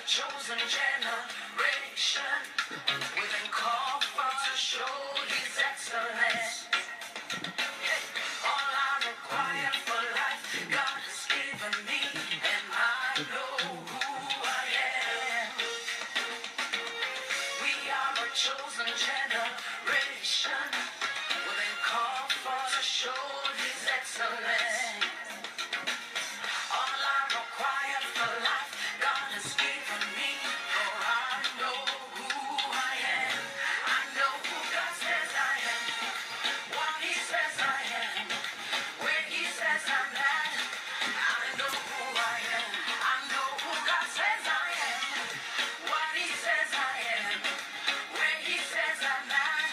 chosen generation. We've been called for to show His excellence. All I require for life, God has given me, and I know who I am. We are a chosen generation. We've been called for to show His excellence. All I require for life, God has given me, for I know who I am. I know who God says I am, what He says I am, where He says I'm at. I know who I am. I know who God says I am, what He says I am, where He says I'm at.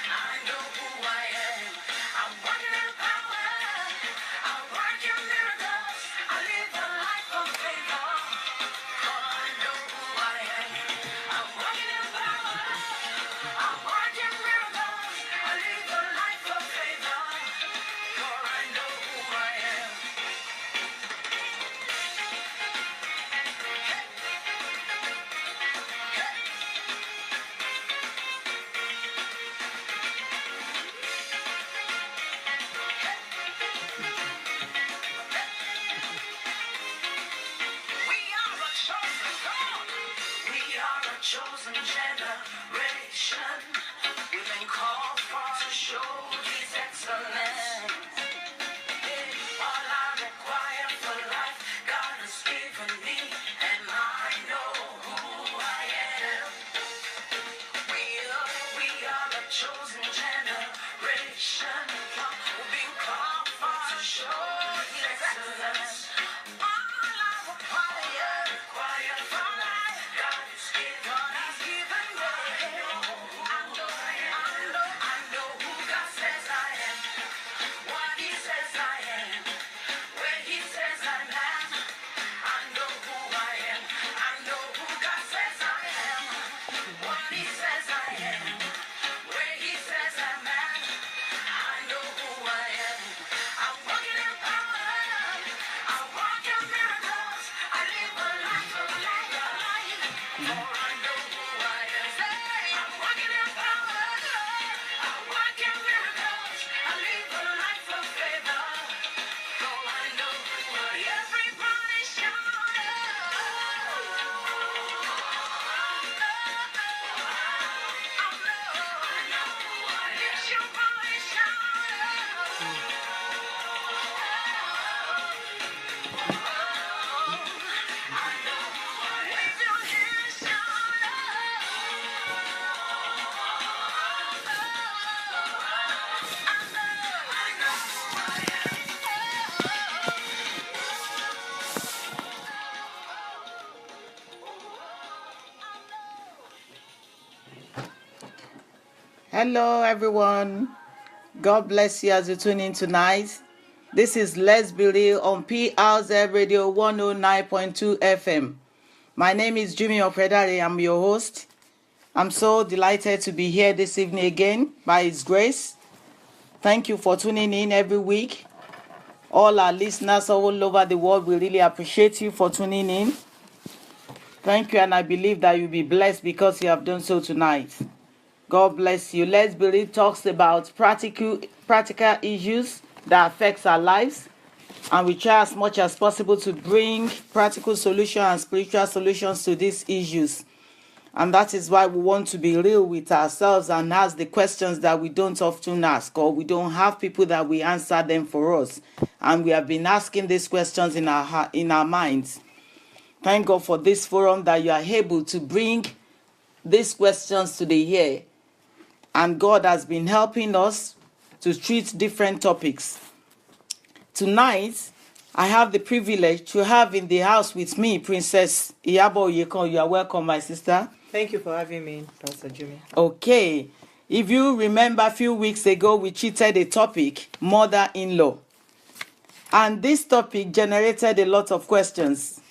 I know who I am. I'm walking in power. I'm working miracles. I live a life of favor. Oh, I know who I am. I'm walking in power. I'm working miracles. I live a life of favor. For I know who I am. We are a chosen God. We are a chosen generation. We've been called for to show His excellence. All I require for life, God has given me, and I know who I am. We are a chosen generation. We've been called for to show His excellence. All I require for life, God has given me. I know who God says I am, what He says I am, where He says I'm at. I know who I am. I know who God says I am, what He says I am, where He says I'm at. I know who I am. I'm walking in power. I walk in miracles. I live a life of favor. For I know who I am. I'm walking in power. I walk in miracles. I live a life of favor. For I know who I am. Everybody shout. Hello, everyone. God bless you as you tune in tonight. This is Let's Believe on Part2 Radio 109.2 FM. My name is Jummy Opedare. I'm your host. I'm so delighted to be here this evening again by His grace. Thank you for tuning in every week. All our listeners all over the world, we really appreciate you for tuning in. Thank you, and I believe that you'll be blessed because you have done so tonight. God bless you. Let's Believe talks about practical issues that affects our lives, and we try as much as possible to bring practical solutions and spiritual solutions to these issues. And that is why we want to be real with ourselves and ask the questions that we don't often ask, or we don't have people that will answer them for us. And we have been asking these questions in our minds. Thank God for this forum that you are able to bring these questions to the air. And God has been helping us to treat different topics. Tonight, I have the privilege to have in the house with me Princess Iyabo Oyekon. You are welcome, my sister. Thank you for having me, Pastor Jimmy. Okay. If you remember, a few weeks ago, we treated a topic, mother-in-law. And this topic generated a lot of questions.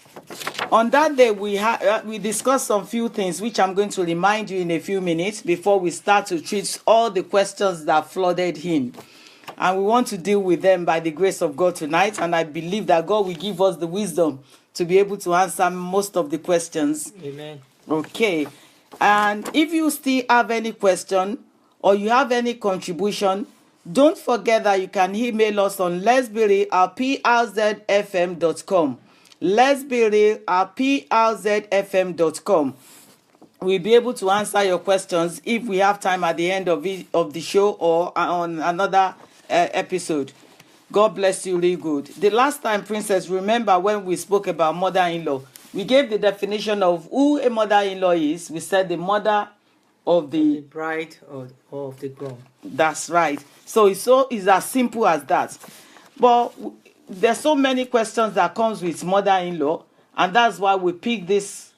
On that day, we discussed some few things, which I'm going to remind you in a few minutes before we start to treat all the questions that flooded in. And we want to deal with them by the grace of God tonight. And I believe that God will give us the wisdom to be able to answer most of the questions. Amen. Okay. And if you still have any question or you have any contribution, don't forget that you can email us on letsbury@plzfm.com. letsbury@plzfm.com. We'll be able to answer your questions if we have time at the end of the show or on another episode. God bless you really good. The last time, Princess, remember when we spoke about mother-in-law, we gave the definition of who a mother-in-law is. We said the mother of The bride or of the groom. That's right. So it's as simple as that. But there's so many questions that comes with mother-in-law, and that's why we pick this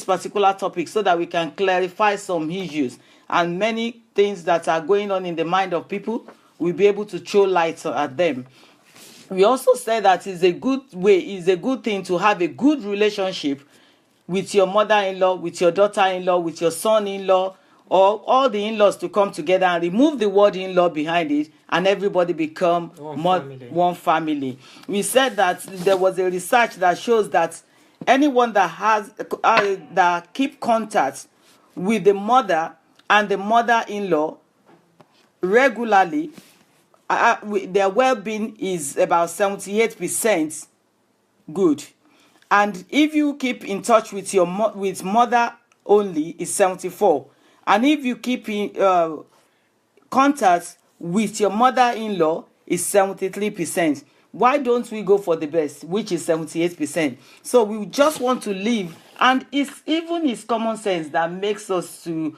particular topic so that we can clarify some issues and many things that are going on in the mind of people. We'll be able to throw light at them. We also said that it's a good thing to have a good relationship with your mother-in-law, with your daughter-in-law, with your son-in-law, or all the in-laws to come together and remove the word in-law behind it, and everybody become one family. We said that there was a research that shows that anyone that has that keep contact with the mother and the mother-in-law regularly, their well-being is about 78% good. And if you keep in touch with your with mother only, is 74. And if you keep in contact with your mother-in-law, is 73%. Why don't we go for the best, which is 78%? So we just want to live, and it's common sense that makes us to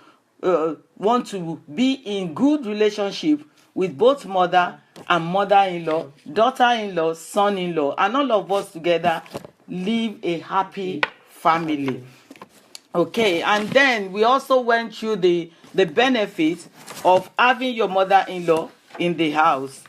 want to be in good relationship with both mother and mother-in-law, daughter-in-law, son-in-law, and all of us together live a happy family. Okay, and then we also went through the benefit of having your mother-in-law in the house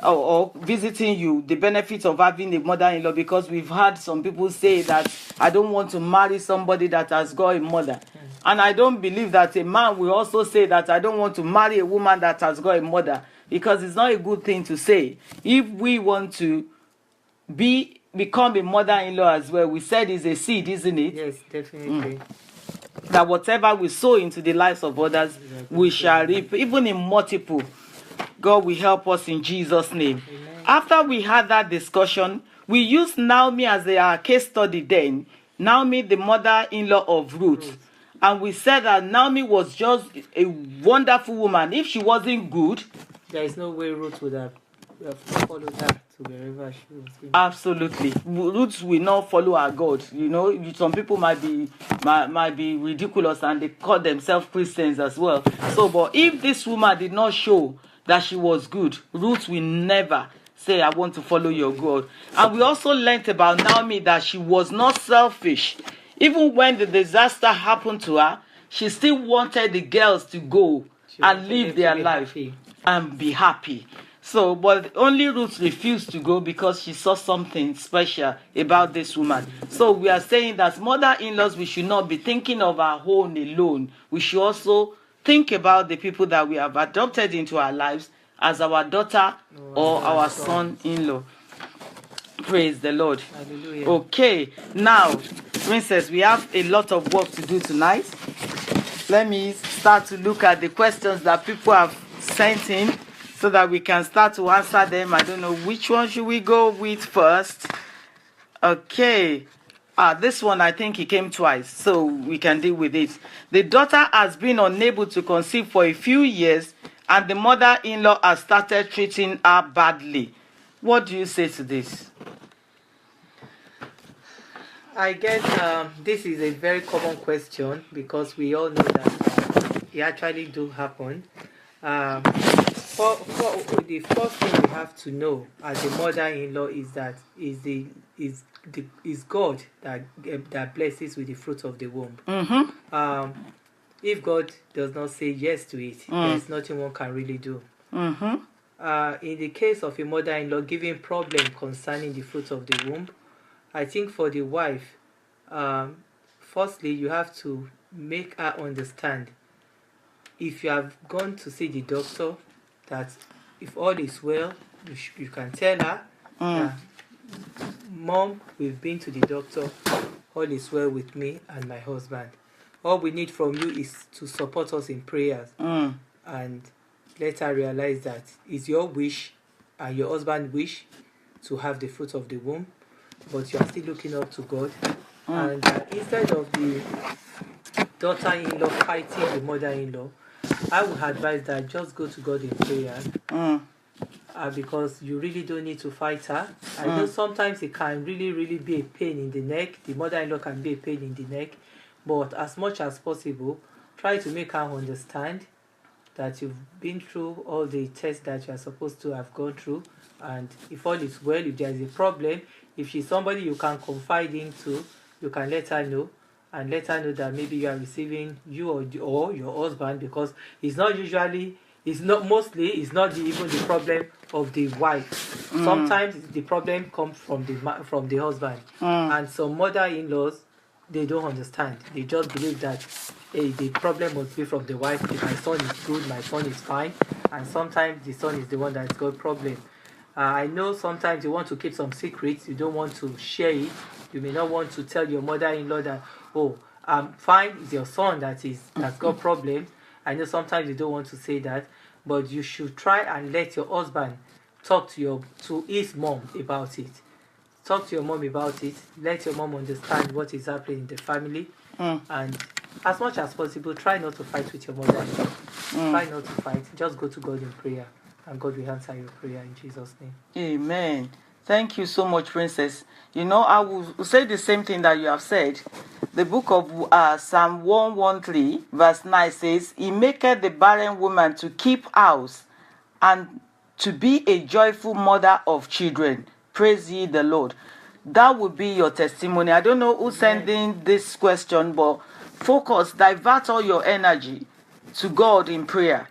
or visiting you, the benefit of having a mother-in-law, because we've had some people say that I don't want to marry somebody that has got a mother. And I don't believe that a man will also say that I don't want to marry a woman that has got a mother, because it's not a good thing to say. If we want to become a mother-in-law as well, we said it's a seed, isn't it? Yes, definitely. That whatever we sow into the lives of others, we shall reap, even in multiple. God will help us in Jesus' name. Amen. After we had that discussion, we used Naomi as our case study then. Naomi, the mother-in-law of Ruth. And we said that Naomi was just a wonderful woman. If she wasn't good, there is no way Ruth would have followed her to wherever she was going. Absolutely. Ruth will not follow her God. You know, some people might be ridiculous and they call themselves Christians as well. So, but if this woman did not show that she was good, Ruth will never say, I want to follow your God. And we also learnt about Naomi that she was not selfish. Even when the disaster happened to her, she still wanted the girls to go and live their life and be happy. So, but only Ruth refused to go because she saw something special about this woman. So we are saying that mother-in-laws, we should not be thinking of our own alone. We should also think about the people that we have adopted into our lives as our daughter or our son-in-law. Praise the Lord. Hallelujah. Okay, now, Princess, we have a lot of work to do tonight. Let me start to look at the questions that people have sent in so that we can start to answer them. I don't know which one should we go with first. Okay. This one, I think it came twice, so we can deal with it. The daughter has been unable to conceive for a few years, and the mother-in-law has started treating her badly. What do you say to this? I guess this is a very common question because we all know that it actually do happen. For the first thing we have to know as a mother-in-law is that is God that blesses with the fruit of the womb. Mm-hmm. If God does not say yes to it, there's nothing one can really do. Mm-hmm. In the case of a mother-in-law giving problem concerning the fruit of the womb, I think for the wife, firstly, you have to make her understand. If you have gone to see the doctor, that if all is well, you can tell her that, Mom, we've been to the doctor. All is well with me and my husband. All we need from you is to support us in prayers. And let her realize that it's your wish and your husband's wish to have the fruit of the womb, but you are still looking up to God. And instead of the daughter-in-law fighting the mother-in-law, I would advise that just go to God in prayer. Because you really don't need to fight her. I know sometimes it can really be a pain in the neck. The mother-in-law can be a pain in the neck. But as much as possible, try to make her understand that you've been through all the tests that you are supposed to have gone through. And if all is well, if there is a problem, if she's somebody you can confide into, you can let her know. And let her know that maybe you are receiving, you or your husband, because it's not even the problem of the wife. Sometimes the problem comes from the husband. And some mother-in-laws, they don't understand. They just believe that the problem must be from the wife. If my son is good, my son is fine. And sometimes the son is the one that's got problem. I know sometimes you want to keep some secrets. You don't want to share it. You may not want to tell your mother-in-law that, oh, I'm fine, it's your son that's got problem. I know sometimes you don't want to say that, but you should try and let your husband talk to his mom about it. Talk to your mom about it. Let your mom understand what is happening in the family. And as much as possible, try not to fight with your mother-in-law. Try not to fight. Just go to God in prayer, and God will answer your prayer in Jesus' name. Amen. Thank you so much, Princess. You know, I will say the same thing that you have said. The book of Psalm 113, verse 9 says, He maketh the barren woman to keep house and to be a joyful mother of children. Praise ye the Lord. That would be your testimony. I don't know who sent in this question, but focus, divert all your energy to God in prayer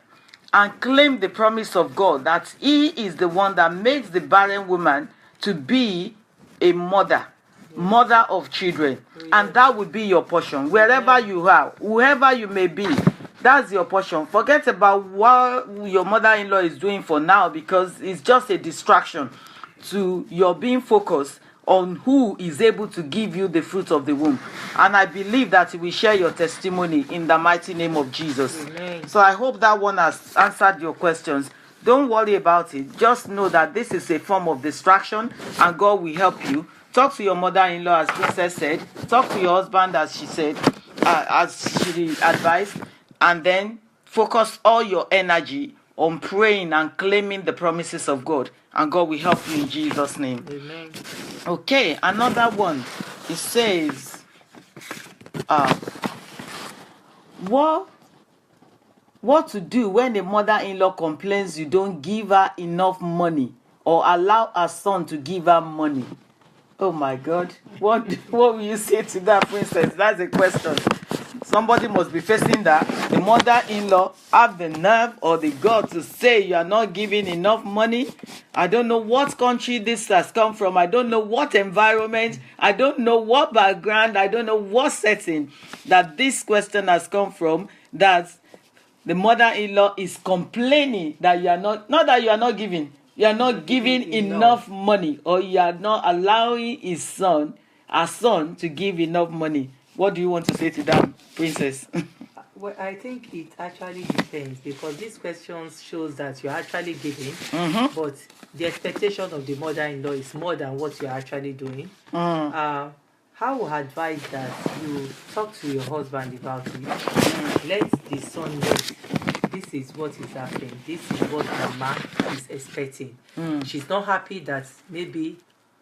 and claim the promise of God that He is the one that makes the barren woman to be a mother of children. And that will be your portion. Wherever you are, whoever you may be, that's your portion. Forget about what your mother-in-law is doing for now, because it's just a distraction to your being focused on who is able to give you the fruit of the womb. And I believe that you will share your testimony in the mighty name of Jesus. Amen. So I hope that one has answered your questions. Don't worry about it. Just know that this is a form of distraction and God will help you. Talk to your mother-in-law, as Princess said. Talk to your husband, as she said, as she advised. And then focus all your energy on praying and claiming the promises of God. And God will help you in Jesus' name. Amen. Okay, another one. It says, what to do when the mother-in-law complains you don't give her enough money or allow her son to give her money? Oh my God. What will you say to that, Princess? That's a question. Somebody must be facing that. The mother-in-law have the nerve or the guts to say you are not giving enough money. I don't know what country this has come from. I don't know what environment. I don't know what background. I don't know what setting that this question has come from, that the mother-in-law is complaining that you are not that you are not giving. You are not giving enough money, or you are not allowing her son to give enough money. What do you want to say to that, Princess? Well, I think it actually depends, because this question shows that you're actually giving, but the expectation of the mother-in-law is more than what you're actually doing. I would advise that you talk to your husband about it. Let the son know this is what is happening. This is what Mama is expecting. She's not happy that maybe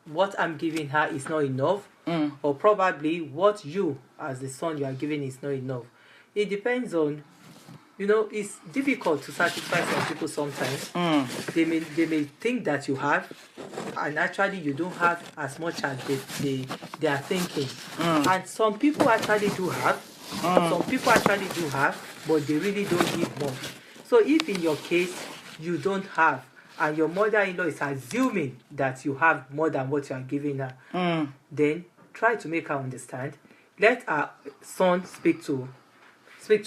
what I'm giving her is not enough, or probably what you, as the son, you are giving is not enough. It depends on, it's difficult to satisfy some people sometimes. They may think that you have, and actually you don't have as much as they are thinking. And some people actually do have. Some people actually do have, but they really don't give much. So if in your case you don't have, and your mother-in-law is assuming that you have more than what you are giving her, then try to make her understand. Let her son speak to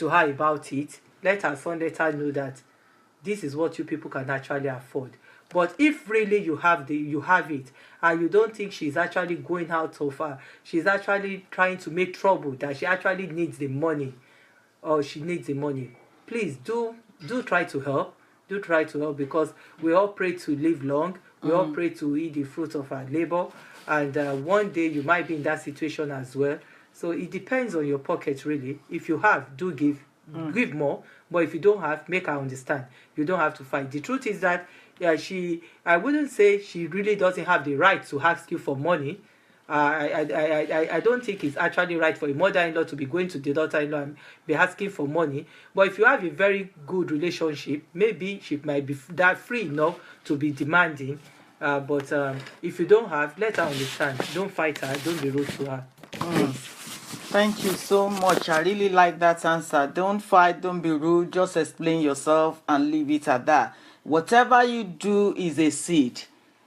her about it. Let her son let her know that this is what you people can actually afford. But if really you have it, and you don't think she's actually going out so far, she's actually trying to make trouble, that she actually needs the money, or she needs the money, please do try to help. Do try to help, because we all pray to live long. We all pray to eat the fruit of our labor, and one day you might be in that situation as well. So it depends on your pocket, really. If you have, do give more. But if you don't have, make her understand. You don't have to fight. The truth is that I wouldn't say she really doesn't have the right to ask you for money. I don't think it's actually right for a mother-in-law to be going to the daughter-in-law and be asking for money. But if you have a very good relationship, maybe she might be that free enough to be demanding. But if you don't have, let her understand. Don't fight her. Don't be rude to her. Thank you so much. I really like that answer. Don't fight, don't be rude. Just explain yourself and leave it at that. Whatever you do is a seed.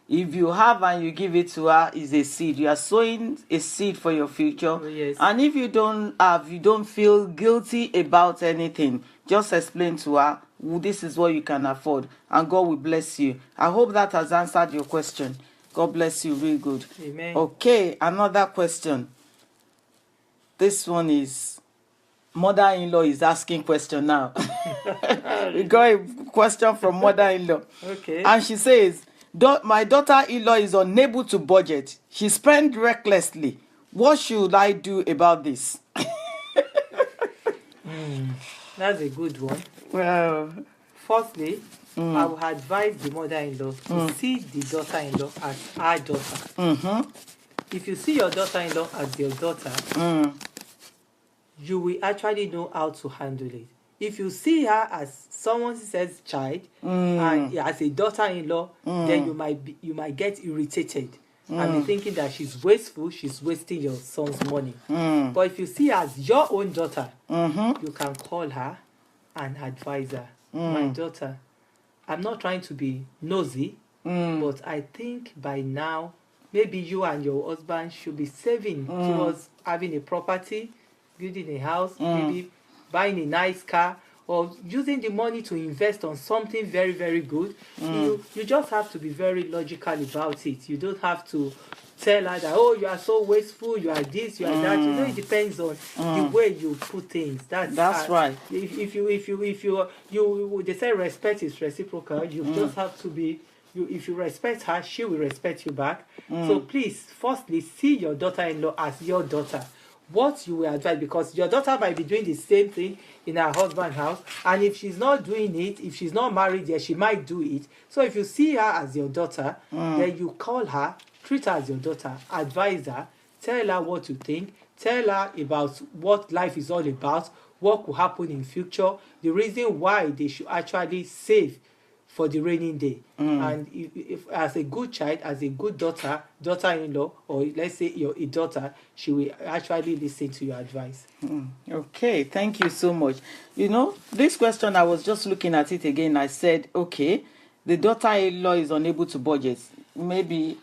If you have and you give it to her, is a seed. You are sowing a seed for your future. Oh, yes. And if you don't have, you don't feel guilty about anything, just explain to her, this is what you can afford, and God will bless you. I hope that has answered your question. God bless you, real good. Amen. Okay, another question. This one is mother-in-law is asking question now. We got a question from mother-in-law. Okay. And she says, my daughter-in-law is unable to budget. She spends recklessly. What should I do about this? That's a good one. Well, Firstly, I would advise the mother-in-law to see the daughter-in-law as her daughter. If you see your daughter-in-law as your daughter, you will actually know how to handle it. If you see her as someone says child and as a daughter-in-law, then you might get irritated and be thinking that she's wasteful, she's wasting your son's money. But if you see her as your own daughter, you can call her and advise her. My daughter, I'm not trying to be nosy, but I think by now maybe you and your husband should be saving towards having a property, building a house, maybe buying a nice car, or using the money to invest on something very, very good. You just have to be very logical about it. You don't have to tell her that, oh, you are so wasteful, you are this, you are that. You know, it depends on the way you put things. That's right. If you they say respect is reciprocal. You just have to be. If you respect her, she will respect you back. So please, firstly, see your daughter-in-law as your daughter. What you will advise, because your daughter might be doing the same thing in her husband's house, and if she's not doing it, if she's not married yet, she might do it. So if you see her as your daughter, then you call her, treat her as your daughter, advise her, tell her what you think, tell her about what life is all about, what could happen in future, the reason why they should actually save for the raining day. And if as a good child, as a good daughter-in-law, or let's say you're a daughter, she will actually listen to your advice. Okay, thank you so much. You know, this question, I was just looking at it again. I said, okay, the daughter-in-law is unable to budget. Maybe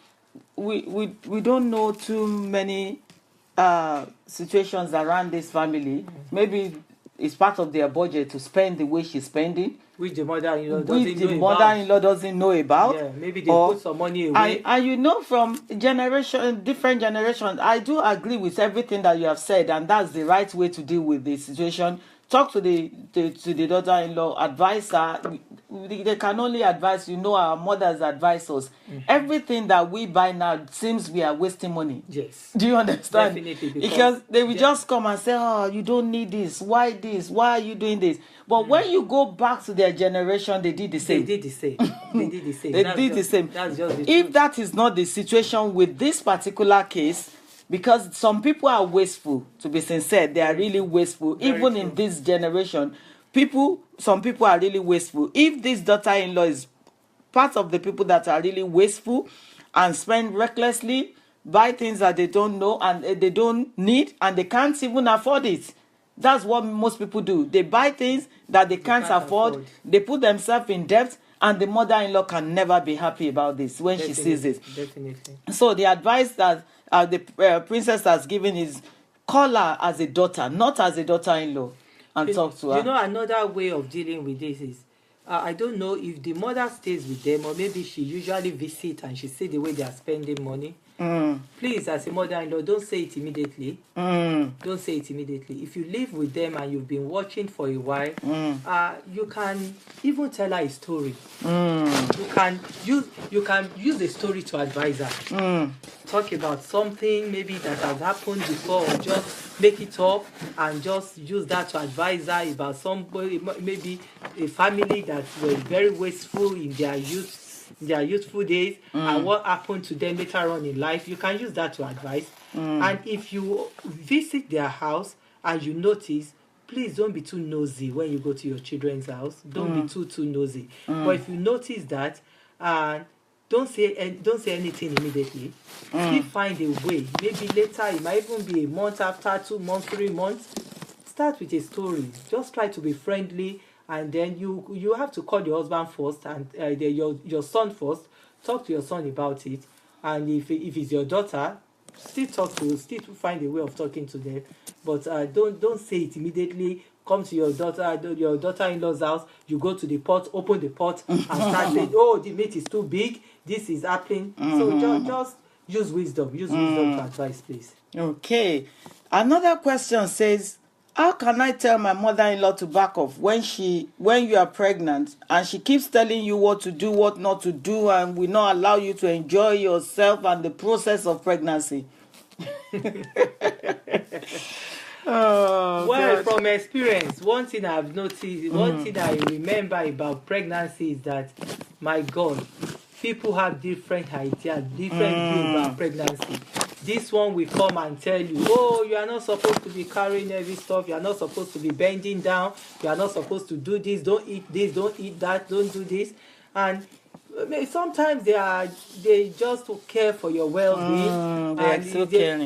we don't know too many situations around this family. Maybe it's part of their budget to spend the way she's spending, which the mother-in-law doesn't know about. Yeah, maybe they put some money away. And you know, from different generations, I do agree with everything that you have said, and that's the right way to deal with the situation. Talk to the daughter-in-law, advise her. They can only advise, you know, our mothers advise us. Everything that we buy now seems we are wasting money. Yes. Do you understand? Definitely. Because they will just come and say, oh, you don't need this. Why this? Why are you doing this? But when you go back to their generation, they did the same. They did the same. That's just the If truth. that is not the situation with this particular case, because some people are wasteful, to be sincere, they are really wasteful. Even in this generation, some people are really wasteful. If this daughter-in-law is part of the people that are really wasteful and spend recklessly, buy things that they don't know and they don't need, and they can't even afford it. That's what most people do. They buy things that they can't afford. They put themselves in debt, and the mother-in-law can never be happy about this when she sees it. Definitely. So the advice that the princess has given is call her as a daughter, not as a daughter-in-law, and talk to her. You know, another way of dealing with this is I don't know if the mother stays with them, or maybe she usually visits and she see the way they are spending money. Please, as a mother-in-law, don't say it immediately. Don't say it immediately. If you live with them and you've been watching for a while, you can even tell her a story. You can use a story to advise her. Talk about something maybe that has happened before, or just make it up and just use that to advise her about somebody, maybe a family that were very wasteful in their youthful days, and what happened to them later on in life. You can use that to advise. And if you visit their house and you notice, please don't be too nosy when you go to your children's house. Don't be too nosy. But if you notice that, don't say anything immediately. Still find a way. Maybe later, it might even be a month after, 2 months, 3 months. Start with a story. Just try to be friendly, and then you have to call your husband first, and your son first. Talk to your son about it, and if it's your daughter, still find a way of talking to them. But don't say it immediately. Come to your daughter-in-law's house. You go to the pot, open the pot, and start saying, "Oh, the meat is too big. This is happening." So just use wisdom. Use wisdom to advise, please. Okay. Another question says, how can I tell my mother-in-law to back off when you are pregnant and she keeps telling you what to do, what not to do, and will not allow you to enjoy yourself and the process of pregnancy? Well, God. from experience, one thing I've noticed, one thing I remember about pregnancy is that, my God, people have different ideas, different views about pregnancy. This one will come and tell you, oh, you are not supposed to be carrying heavy stuff, you are not supposed to be bending down, you are not supposed to do this, don't eat this, don't eat that, don't do this. And sometimes they just care for your well-being.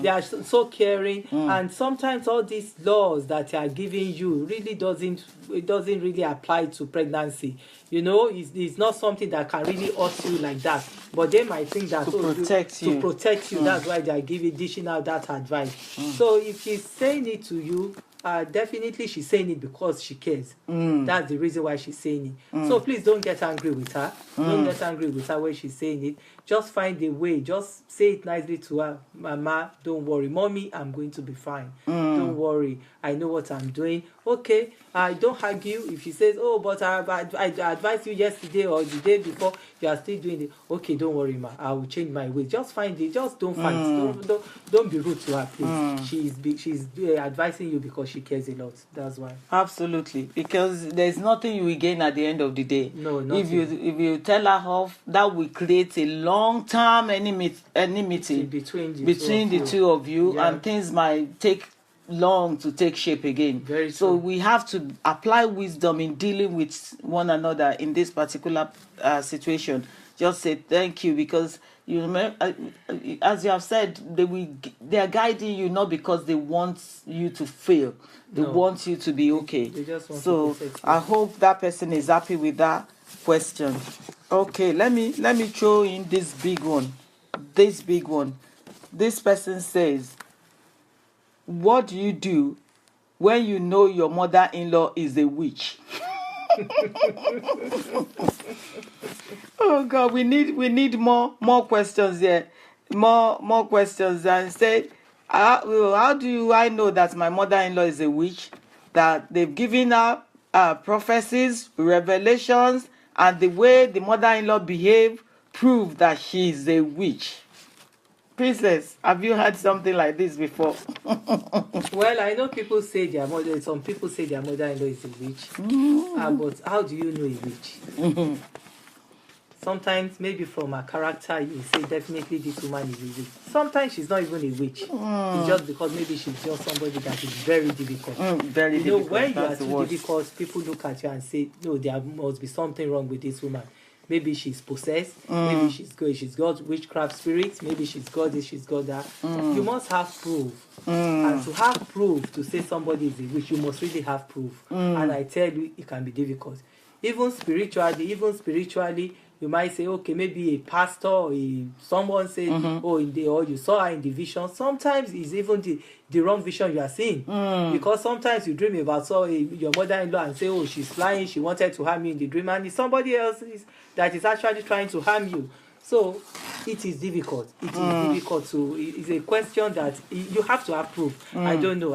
They are so caring. And sometimes all these laws that they are giving you really doesn't really apply to pregnancy. You know, it's not something that can really hurt you like that. But they might think that to protect you. That's why they are dishing out that advice. So if she's saying it to you, definitely she's saying it because she cares. That's the reason why she's saying it. So please don't get angry with her. Don't get angry with her when she's saying it. Just find a way. Just say it nicely to her. Mama, don't worry. Mommy, I'm going to be fine. Don't worry. I know what I'm doing. Okay. Don't argue. If she says, oh, but I advised you yesterday or the day before, you are still doing it. Okay, don't worry, ma. I will change my ways. Just find it. Just don't fight. Don't be rude to her, please. She's advising you because she cares a lot. That's why. Absolutely, because there's nothing you will gain at the end of the day. No, nothing. If you tell her off, that will create a long-term enmity between the two of you, and things might take long to take shape again. Very so true. We have to apply wisdom in dealing with one another in this particular situation. Just say thank you, because you remember, as you have said, they are guiding you not because they want you to fail. They want you to be okay. They just want so to protect you. I hope that person is happy with that question. Okay, let me throw in this big one. This person says, what do you do when you know your mother-in-law is a witch? Oh God, we need more questions here. More questions. And say, how do I know that my mother-in-law is a witch? That they've given her prophecies, revelations, and the way the mother-in-law behave prove that she is a witch. Princess, have you heard something like this before? Well, I know people say some people say their mother-in-law is a witch. But how do you know a witch? Sometimes, maybe from her character, you say definitely this woman is a witch. Sometimes she's not even a witch. It's just because maybe she's just somebody that is very difficult. Very difficult. You know, when you are too difficult, people look at you and say, no, there must be something wrong with this woman. Maybe she's possessed. Maybe she's got witchcraft spirits. Maybe she's got this, she's got that. You must have proof. And to have proof to say somebody is a witch, you must really have proof. And I tell you, it can be difficult. Even spiritually, you might say, okay, maybe a pastor or someone said, oh, or you saw her in the vision. Sometimes it's even the wrong vision you are seeing. Because sometimes you dream about your mother-in-law and say, oh, she's flying, she wanted to harm you in the dream, and it's somebody else that is actually trying to harm you. So it is difficult. It is difficult to. It's a question that you have to approve. I don't know.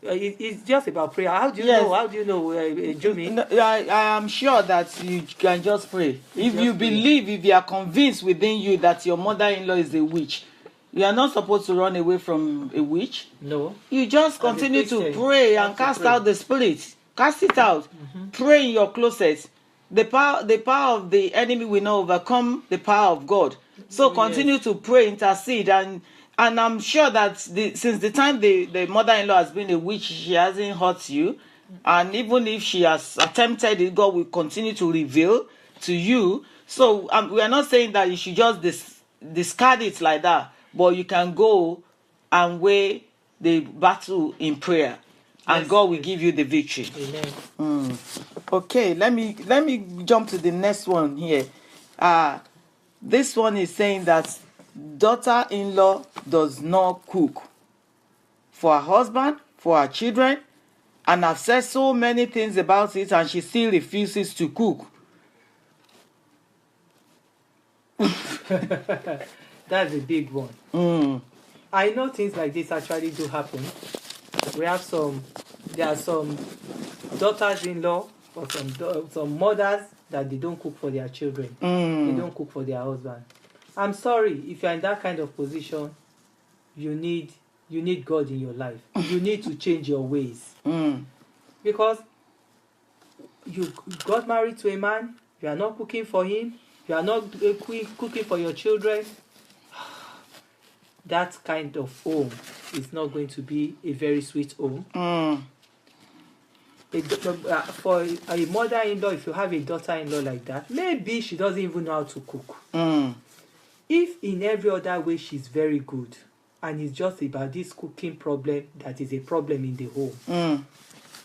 It's just about prayer. How do you know? How do you know, Jummy? No, I am sure that you can just pray. If you believe, if you are convinced within you that your mother-in-law is a witch, you are not supposed to run away from a witch. No. You just continue to pray and cast out the spirit. Cast it out. Pray in your closet. The power of the enemy will not overcome the power of God. So continue to pray, intercede, and I'm sure that since the time the mother-in-law has been a witch, she hasn't hurt you. And even if she has attempted it, God will continue to reveal to you. So we are not saying that you should just discard it like that, but you can go and weigh the battle in prayer, and God will give you the victory. Amen. Okay, let me jump to the next one here. This one is saying that daughter-in-law does not cook for her husband, for her children, and I've said so many things about it, and she still refuses to cook. That's a big one. I know things like this actually do happen. There are some daughters-in-law or some mothers that they don't cook for their children. They don't cook for their husband. I'm sorry, if you're in that kind of position, you need God in your life. You need to change your ways. Because you got married to a man, you are not cooking for him, you are not cooking for your children. That kind of home is not going to be a very sweet home. For a mother-in-law, if you have a daughter-in-law like that, maybe she doesn't even know how to cook. If in every other way she's very good, and it's just about this cooking problem that is a problem in the home,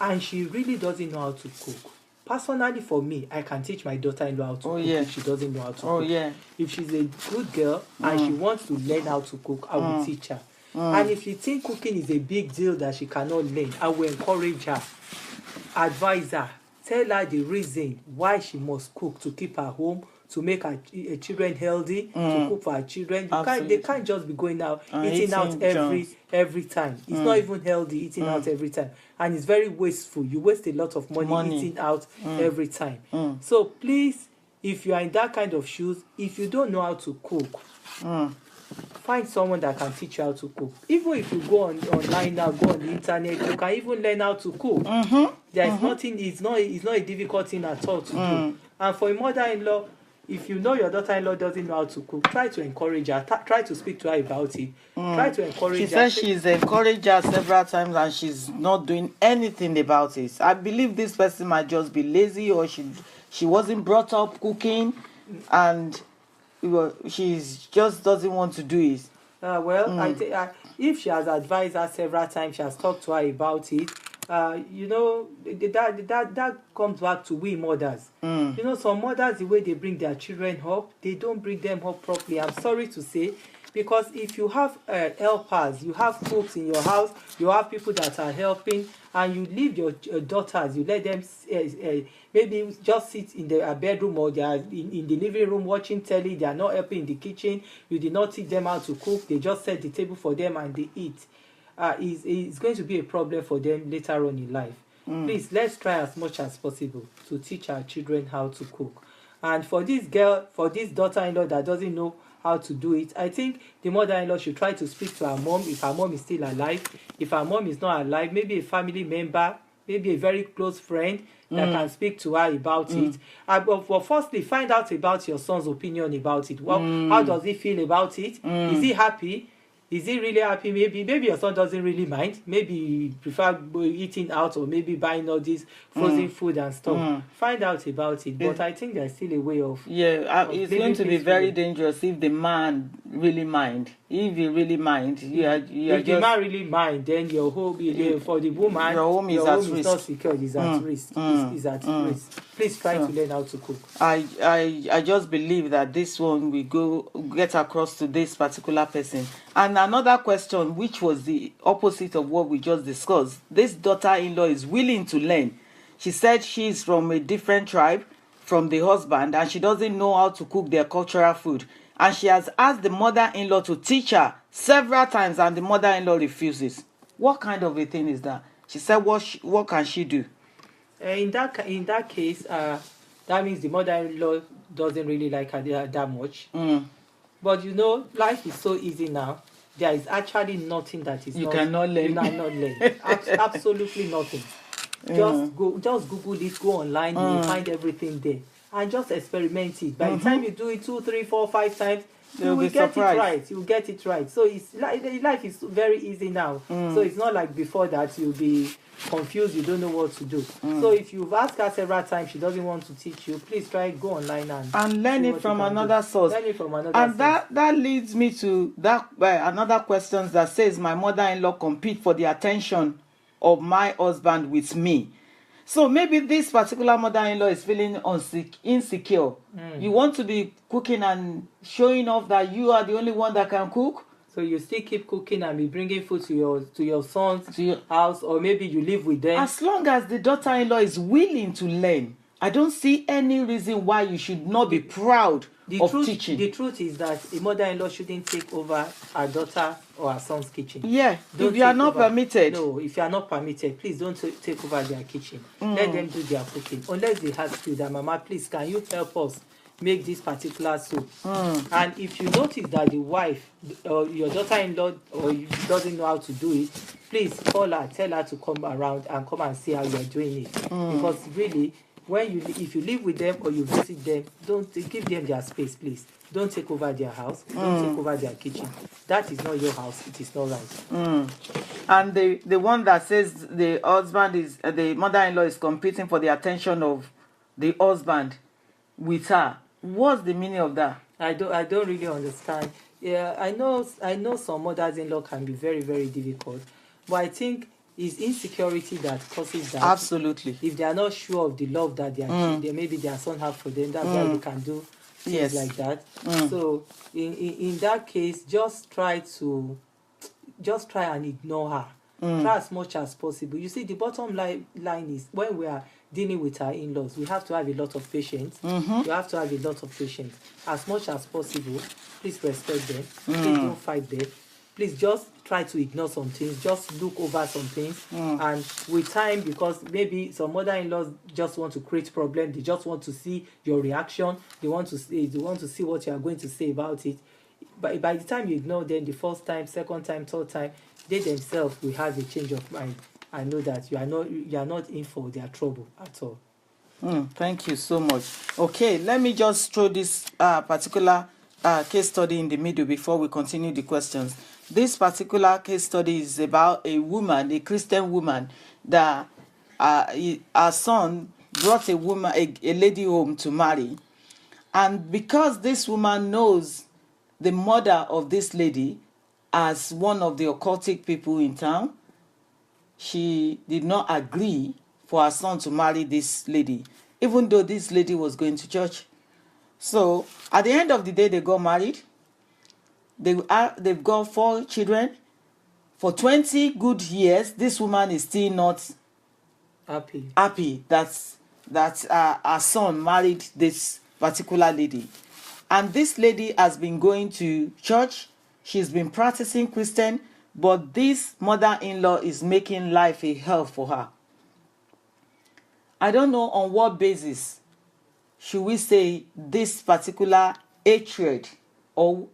and she really doesn't know how to cook. Personally, for me, I can teach my daughter-in-law how to cook if she doesn't know how to cook. If she's a good girl and she wants to learn how to cook, I will teach her. And if she thinks cooking is a big deal that she cannot learn, I will encourage her, advise her, tell her the reason why she must cook to keep her home, to make her children healthy, to cook for her children. They can't just be going out, eating out every time. It's not even healthy eating out every time. And it's very wasteful. You waste a lot of money eating out every time. So please, if you are in that kind of shoes, if you don't know how to cook, find someone that can teach you how to cook. Even if you go online now, go on the internet, you can even learn how to cook. There's nothing, it's not a difficult thing at all to do. And for a mother-in-law, if you know your daughter-in-law doesn't know how to cook, try to encourage her. Try to speak to her about it. Try to encourage her. She says she's encouraged her several times and she's not doing anything about it. I believe this person might just be lazy, or she wasn't brought up cooking, and she just doesn't want to do it. I think if she has advised her several times, she has talked to her about it. That comes back to we mothers. Some mothers, the way they bring their children up, they don't bring them up properly. I'm sorry to say, because if you have helpers, you have cooks in your house, you have people that are helping, and you leave your daughters, you let them maybe just sit in their bedroom, or they are in the living room watching telly, they are not helping in the kitchen, you did not teach them how to cook, they just set the table for them and they eat. It's going to be a problem for them later on in life. Please, let's try as much as possible to teach our children how to cook. And for this daughter-in-law that doesn't know how to do it, I think the mother-in-law should try to speak to her mom, if her mom is still alive. If her mom is not alive, maybe a family member, maybe a very close friend that can speak to her about it. But firstly, find out about your son's opinion about it. How does he feel about it? Is he happy? Is he really happy? Maybe your son doesn't really mind. Maybe he prefer eating out, or maybe buying all this frozen food and stuff. Find out about it. But I think there's still a way of it's going to be very dangerous if the man really mind. If you really mind, you are If the just man really mind, then your home for the woman, your home is at risk. not secured, is at risk. Is at risk. Please try to learn how to cook. I just believe that this one will get across to this particular person. And another question, which was the opposite of what we just discussed. This daughter-in-law is willing to learn. She said she's from a different tribe from the husband, and she doesn't know how to cook their cultural food. And she has asked the mother-in-law to teach her several times, and the mother-in-law refuses. What kind of a thing is that? She said, what can she do? In that case, that means the mother-in-law doesn't really like her that much. But you know, life is so easy now. There is actually nothing that is You cannot learn. You cannot learn. Absolutely nothing. Just Google it, go online, you find everything there, and just experiment it. By the time you do it 2, 3, 4, 5 times, you will get it right. You get it right. So it's life is very easy now. So it's not like before that you'll be confused, you don't know what to do. So if you've asked her several times, she doesn't want to teach you, please try go online and learn it from another source. Learn it from another and source. that leads me to that another question that says, my mother-in-law compete for the attention of my husband with me. So maybe this particular mother-in-law is feeling insecure. You want to be cooking and showing off that you are the only one that can cook. So you still keep cooking and be bringing food to your son's house, or maybe you live with them. As long as the daughter-in-law is willing to learn, I don't see any reason why you should not be proud of teaching. The truth is that a mother-in-law shouldn't take over her daughter or her son's kitchen. Yeah, if you are not permitted. No, if you are not permitted, please don't take over their kitchen. Let them do their cooking. Unless they ask you that, Mama, please, can you help us make this particular soup? And if you notice that the wife or your daughter-in-law or you doesn't know how to do it, please call her, tell her to come around and come and see how you are doing it. Because really, if you live with them or you visit them, don't give them their space, please. Don't take over their house. Don't take over their kitchen. That is not your house. It is not right. And the one that says the mother-in-law is competing for the attention of the husband with her. What's the meaning of that? I don't really understand. Yeah, I know some mothers-in-law can be very, very difficult, but I think it's insecurity that causes that. Absolutely. If they are not sure of the love that maybe their son have for them, that's why they can do things like that. So in that case, just try and ignore her. Try as much as possible. You see, the bottom line is when we are dealing with our in-laws, we have to have a lot of patience. You have to have a lot of patience. As much as possible, please respect them. Please don't fight them. Please just try to ignore some things. Just look over some things. And with time, because maybe some mother-in-laws just want to create problems. They just want to see your reaction. They want to see what you are going to say about it. But by the time you ignore them the first time, second time, third time, they themselves will have a change of mind. I know that you are not in for their trouble at all. Thank you so much. Okay, let me just throw this particular case study in the middle before we continue the questions. This particular case study is about a woman, a Christian woman, that her son brought a lady home to marry. And because this woman knows the mother of this lady as one of the occultic people in town, she did not agree for her son to marry this lady, even though this lady was going to church. So at the end of the day, they got married. They've got 4 children. For 20 good years, this woman is still not happy that her son married this particular lady. And this lady has been going to church. She's been practicing Christian, but this mother-in-law is making life a hell for her. I don't know on what basis should we say this particular hatred, or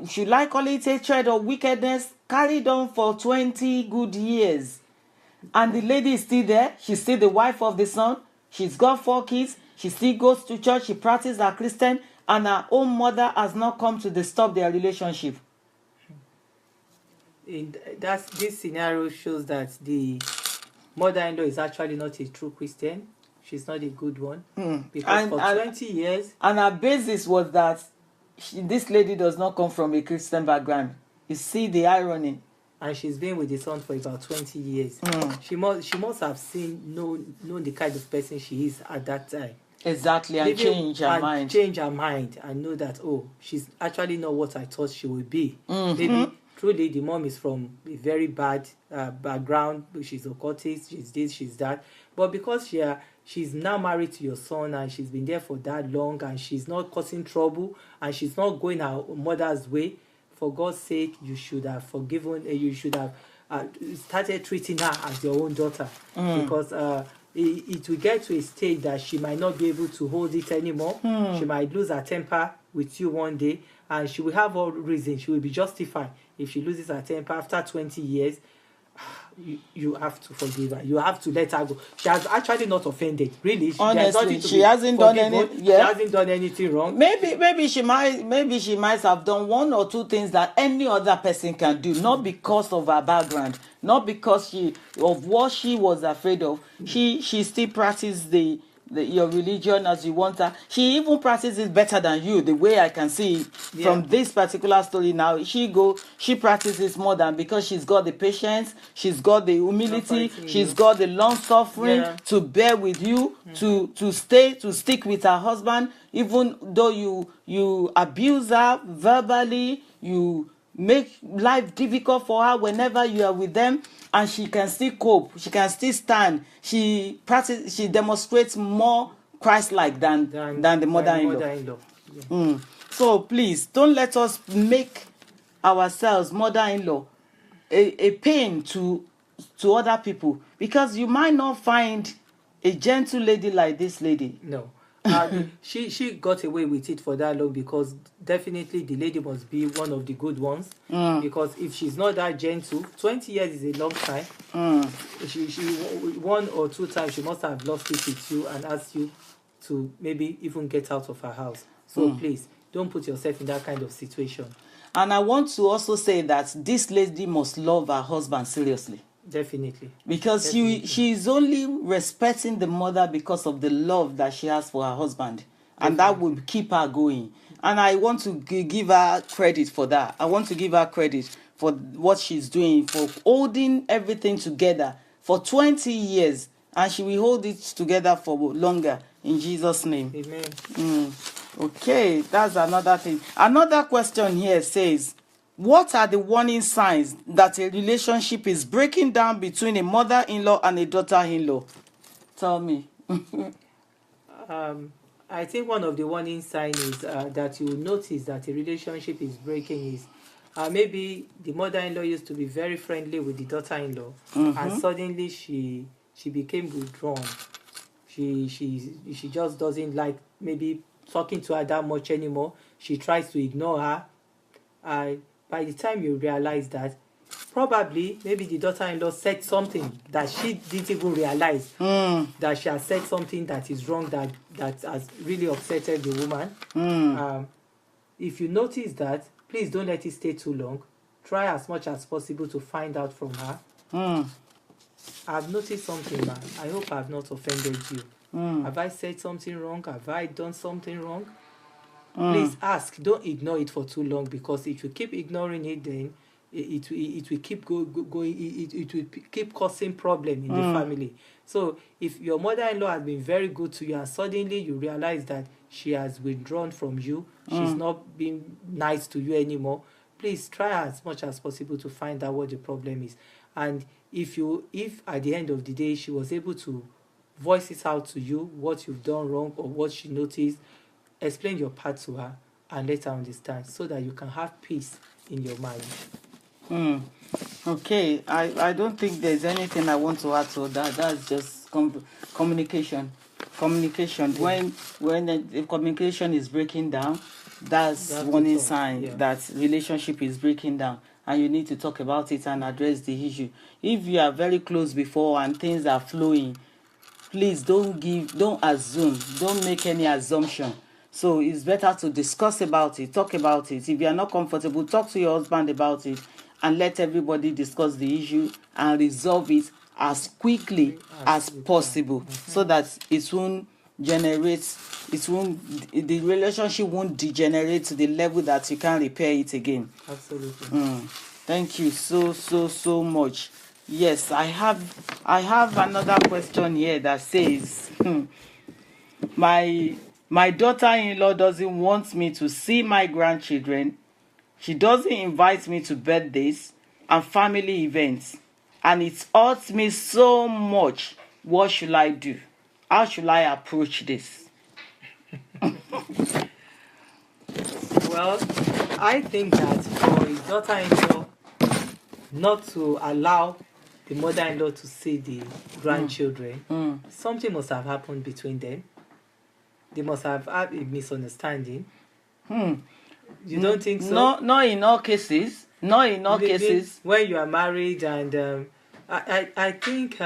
should I call it hatred or wickedness, carried on for 20 good years. And the lady is still there. She's still the wife of the son. She's got 4 kids. She still goes to church. She practices her Christian. And her own mother has not come to disturb their relationship. This scenario shows that the mother-in-law is actually not a true Christian. She's not a good one. Because for 20 years... And her basis was that this lady does not come from a Christian background. You see the irony. And she's been with the son for about 20 years. She must have known the kind of person she is at that time. Exactly, and change her mind. Change her mind and know that, oh, she's actually not what I thought she would be. Maybe truly the mom is from a very bad background. She's occultist, she's this, she's that. But because she's now married to your son and she's been there for that long and she's not causing trouble and she's not going her mother's way, for God's sake, you should have forgiven. You should have started treating her as your own daughter, because it will get to a stage that she might not be able to hold it anymore. She might lose her temper with you one day, and she will have all reason. She will be justified if she loses her temper after 20 years. You have to forgive her. You have to let her go. She has actually not offended, really. Honestly, she hasn't done anything. Yeah. She hasn't done anything wrong. Maybe she might have done one or two things that any other person can do, not because of her background, not because of what she was afraid of. She still practiced your religion as you want her. She even practices better than you, the way I can see from this particular story now. She practices more than, because she's got the patience, she's got the humility, she's got the long suffering to bear with you, to stick with her husband, even though you abuse her verbally, you make life difficult for her whenever you are with them, and she can still cope, she can still stand. She demonstrates more Christ-like than the mother-in-law. So please don't let us make ourselves mother-in-law a pain to other people, because you might not find a gentle lady like this lady. No. She got away with it for that long, because definitely the lady must be one of the good ones. Because if she's not that gentle, 20 years is a long time. She one or two times she must have lost it with you and asked you to maybe even get out of her house. So please don't put yourself in that kind of situation. And I want to also say that this lady must love her husband seriously. Definitely. Because she is only respecting the mother because of the love that she has for her husband. And that will keep her going. And I want to give her credit for that. I want to give her credit for what she's doing, for holding everything together for 20 years. And she will hold it together for longer. In Jesus' name. Amen. Okay, that's another thing. Another question here says, what are the warning signs that a relationship is breaking down between a mother-in-law and a daughter-in-law? Tell me. I think one of the warning signs is that you will notice that a relationship is breaking is maybe the mother-in-law used to be very friendly with the daughter-in-law, and suddenly she became withdrawn. She just doesn't like maybe talking to her that much anymore. She tries to ignore her. By the time you realize that, probably maybe the daughter-in-law said something that she didn't even realize that she has said something that is wrong, that has really upsetted the woman. If you notice that, please don't let it stay too long. Try as much as possible to find out from her. I've noticed something, man. I hope I've not offended you. Have I said something wrong? Have I done something wrong? Please ask. Don't ignore it for too long, because if you keep ignoring it, then it will keep going. It will keep causing problem in the family. So if your mother-in-law has been very good to you and suddenly you realize that she has withdrawn from you, she's not being nice to you anymore, please try as much as possible to find out what the problem is. And if at the end of the day she was able to voice it out to you, what you've done wrong or what she noticed, explain your part to her and let her understand, so that you can have peace in your marriage. Okay, I don't think there's anything I want to add to that. That's just communication. When the communication is breaking down, that's warning sign that relationship is breaking down, and you need to talk about it and address the issue. If you are very close before and things are flowing, please don't assume, don't make any assumption. So it's better to discuss about it, talk about it. If you are not comfortable, talk to your husband about it and let everybody discuss the issue and resolve it as quickly as possible, so that it won't generate, it won't, the relationship won't degenerate to the level that you can't repair it again. Absolutely. Thank you so much. Yes, I have another question here that says, my daughter-in-law doesn't want me to see my grandchildren. She doesn't invite me to birthdays and family events, and it hurts me so much. What should I do? How should I approach this? Well, I think that for his daughter-in-law not to allow the mother-in-law to see the grandchildren, something must have happened between them. They must have had a misunderstanding. You don't think so? No, not in all cases. Not in all cases. When you are married, and I think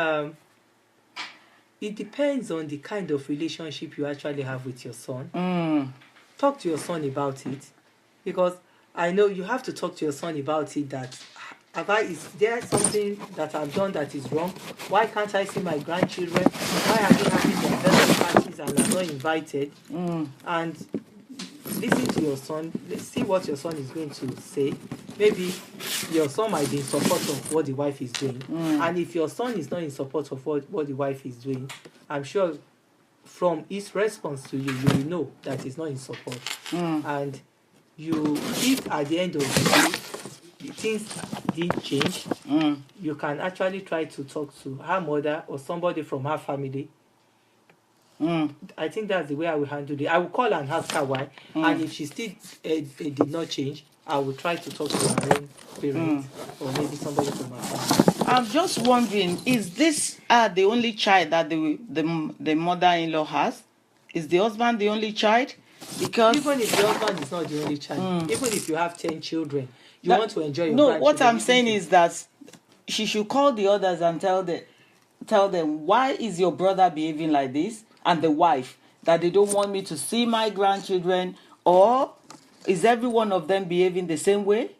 it depends on the kind of relationship you actually have with your son. Talk to your son about it, because I know you have to talk to your son about it. That is there something that I've done that is wrong? Why can't I see my grandchildren? Why are they having their birthday parties and I'm not invited? And listen to your son. Let's see what your son is going to say. Maybe your son might be in support of what the wife is doing. And if your son is not in support of what the wife is doing, I'm sure from his response to you, you will know that he's not in support. And if at the end of the day, things did change, you can actually try to talk to her mother or somebody from her family. I think that's the way I will handle it. I will call and ask her why, and if she still did not change, I will try to talk to her own parents or maybe somebody from her family. I'm just wondering, is this the only child that the mother-in-law has? Is the husband the only child? Because even if the husband is not the only child, even if you have 10 children, you want to enjoy your No, what I'm grandchildren, saying is that she should call the others and tell them, why is your brother behaving like this, and the wife, that they don't want me to see my grandchildren, or is every one of them behaving the same way?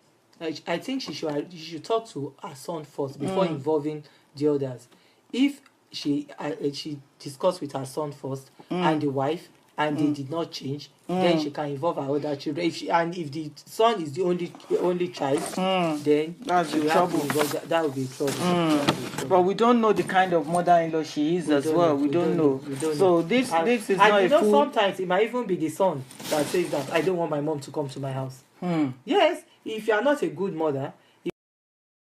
I think she should talk to her son first before involving the others. If she discussed with her son first and the wife, and they did not change, then she can involve her other children. If the son is the only child, then that's the trouble. That would be trouble. But we don't know the kind of mother-in-law she is as well. We don't know. So this is not a fool. Sometimes it might even be the son that says that I don't want my mom to come to my house. Yes, if you are not a good mother,